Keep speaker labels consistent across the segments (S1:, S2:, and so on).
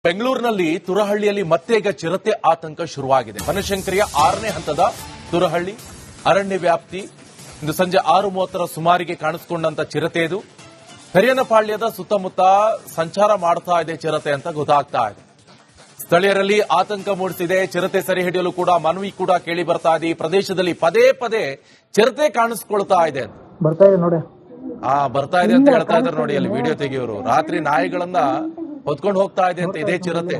S1: ಬೆಂಗಳೂರಿನಲ್ಲಿ ತುರಹಳ್ಳಿಯಲ್ಲಿ ಮತ್ತೆ ಈಗ ಚಿರತೆ ಆತಂಕ ಶುರುವಾಗಿದೆ. ಬನಶಂಕರಿಯ 6ನೇ ಹಂತದ ತುರಹಳ್ಳಿ ಅರಣ್ಯ ವ್ಯಾಪ್ತಿ ಇಂದು ಸಂಜೆ 6:30 ಸುಮಾರಿಗೆ ಕಾಣಿಸಿಕೊಂಡಂತ ಚಿರತೆ ಇದು. ಕರಿಯನಪಾಳ್ಯದ ಸುತ್ತಮುತ್ತ ಸಂಚಾರ ಮಾಡ್ತಾ ಇದೆ ಚಿರತೆ ಅಂತ ಗೊತ್ತಾಗ್ತಾ ಇದೆ. ಸ್ಥಳೀಯರಲ್ಲಿ ಆತಂಕ ಮೂಡಿಸಿದೆ. ಚಿರತೆ ಸೆರೆ ಹಿಡಿಯಲು ಕೂಡ ಮನವಿ ಕೂಡ ಕೇಳಿ ಬರ್ತಾ ಇದೆ. ಈ ಪ್ರದೇಶದಲ್ಲಿ ಪದೇ ಪದೇ ಚಿರತೆ ಕಾಣಿಸಿಕೊಳ್ತಾ ಇದೆ.
S2: ಬರ್ತಾ ಇದೆ ನೋಡಿ.
S1: ಬರ್ತಾ ಇದೆ ಅಂತ ಹೇಳ್ತಾ ಇದ್ದಾರೆ ನೋಡಿ. ಅಲ್ಲಿ ವಿಡಿಯೋ ತೆಗೆಯೋರು ರಾತ್ರಿ ನಾಯಿಗಳನ್ನ ಹೊತ್ಕೊಂಡು ಹೋಗ್ತಾ ಇದೆ ಅಂತ ಇದೇ ಚಿರತೆ.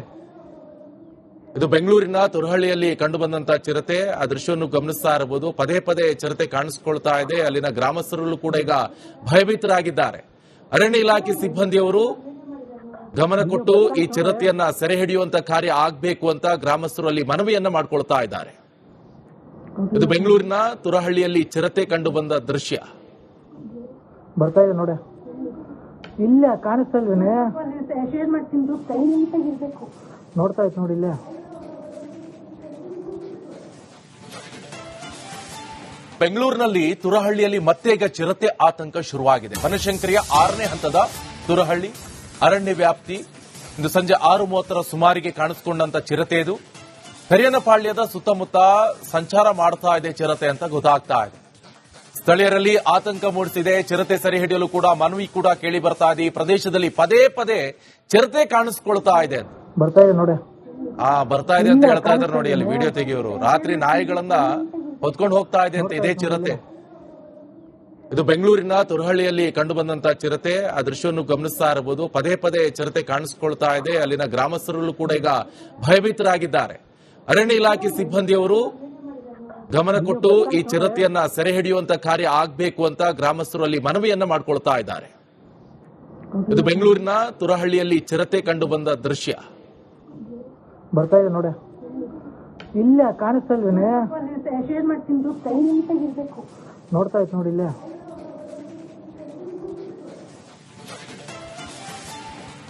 S1: ಇದು ಬೆಂಗಳೂರಿನ ತುರಹಳ್ಳಿಯಲ್ಲಿ ಕಂಡು ಬಂದಂತಹ ಚಿರತೆ. ಆ ದೃಶ್ಯವನ್ನು ಗಮನಿಸ್ತಾ ಇರಬಹುದು. ಪದೇ ಪದೇ ಚಿರತೆ ಕಾಣಿಸಿಕೊಳ್ತಾ ಇದೆ. ಅಲ್ಲಿನ ಗ್ರಾಮಸ್ಥರಲ್ಲೂ ಕೂಡ ಈಗ ಭಯಭೀತರಾಗಿದ್ದಾರೆ. ಅರಣ್ಯ ಇಲಾಖೆ ಸಿಬ್ಬಂದಿಯವರು ಗಮನ ಕೊಟ್ಟು ಈ ಚಿರತೆಯನ್ನ ಸೆರೆ ಹಿಡಿಯುವಂತ ಕಾರ್ಯ ಆಗಬೇಕು ಅಂತ ಗ್ರಾಮಸ್ಥರು ಅಲ್ಲಿ ಮನವಿಯನ್ನ ಮಾಡಿಕೊಳ್ತಾ ಇದ್ದಾರೆ. ಇದು ಬೆಂಗಳೂರಿನ ತುರಹಳ್ಳಿಯಲ್ಲಿ ಚಿರತೆ ಕಂಡು ಬಂದ ದೃಶ್ಯ.
S2: ಬರ್ತಾ ಇದೆ ನೋಡಿ. ಇಲ್ಲ ಕಾಣಿಸ್ತಾ ಇಲ್ವೇನೆ? ನೋಡ್ತಾ ಇತ್ತು ನೋಡಿ. ಇಲ್ಲೇ
S1: ಬೆಂಗಳೂರಿನಲ್ಲಿ ತುರಹಳ್ಳಿಯಲ್ಲಿ ಮತ್ತೆ ಈಗ ಚಿರತೆ ಆತಂಕ ಶುರುವಾಗಿದೆ. ಬನಶಂಕರಿಯ 6ನೇ ಹಂತದ ತುರಹಳ್ಳಿ ಅರಣ್ಯ ವ್ಯಾಪ್ತಿ ಇಂದು ಸಂಜೆ 6:30 ಸುಮಾರಿಗೆ ಕಾಣಿಸಿಕೊಂಡಂತ ಚಿರತೆ ಇದು. ಕರಿಯನಪಾಳ್ಯದ ಸುತ್ತಮುತ್ತ ಸಂಚಾರ ಮಾಡ್ತಾ ಇದೆ ಚಿರತೆ ಅಂತ ಗೊತ್ತಾಗ್ತಾ ಇದೆ. ಸ್ಥಳೀಯರಲ್ಲಿ ಆತಂಕ ಮೂಡಿಸಿದೆ. ಚಿರತೆ ಸೆರೆ ಹಿಡಿಯಲು ಕೂಡ ಮನವಿ ಕೂಡ ಕೇಳಿ ಬರ್ತಾ ಇದೆ. ಈ ಪ್ರದೇಶದಲ್ಲಿ ಪದೇ ಪದೇ ಚಿರತೆ ಕಾಣಿಸಿಕೊಳ್ತಾ ಇದೆ.
S2: ಬರ್ತಾ ಇದೆ ನೋಡಿ.
S1: ಬರ್ತಾ ಇದೆ ಅಂತ ಹೇಳ್ತಾ ಇದ್ದಾರೆ ನೋಡಿ. ಅಲ್ಲಿ ವಿಡಿಯೋ ತೆಗೆಯೋರು ರಾತ್ರಿ ನಾಯಿಗಳನ್ನ ಹೊತ್ಕೊಂಡು ಹೋಗ್ತಾ ಇದೆ ಅಂತ ಇದೇ ಚಿರತೆ. ಇದು ಬೆಂಗಳೂರಿನ ತುರಹಳ್ಳಿಯಲ್ಲಿ ಕಂಡು ಬಂದಂತಹ ಚಿರತೆ. ಆ ದೃಶ್ಯವನ್ನು ಗಮನಿಸ್ತಾ ಇರಬಹುದು. ಪದೇ ಪದೇ ಚಿರತೆ ಕಾಣಿಸಿಕೊಳ್ತಾ ಇದೆ. ಅಲ್ಲಿನ ಗ್ರಾಮಸ್ಥರಲ್ಲೂ ಕೂಡ ಈಗ ಭಯಭೀತರಾಗಿದ್ದಾರೆ. ಅರಣ್ಯ ಇಲಾಖೆ ಸಿಬ್ಬಂದಿಯವರು ಗಮನ ಕೊಟ್ಟು ಈ ಚಿರತೆಯನ್ನ ಸೆರೆ ಹಿಡಿಯುವಂತ ಕಾರ್ಯ ಆಗಬೇಕು ಅಂತ ಗ್ರಾಮಸ್ಥರು ಅಲ್ಲಿ ಮನವಿಯನ್ನ ಮಾಡಿಕೊಳ್ತಾ ಇದ್ದಾರೆ. ಇದು ಬೆಂಗಳೂರಿನ ತುರಹಳ್ಳಿಯಲ್ಲಿ ಚಿರತೆ ಕಂಡು ಬಂದ ದೃಶ್ಯ.
S2: ಬರ್ತಾ ಇದೆ ನೋಡಿ. ಇಲ್ಲ ಕಾಣಿಸ್ತಾ ಇಲ್ವೇನೆ? ನೋಡ್ತಾ ಇತ್ತು ನೋಡಿ. ಇಲ್ಲೇ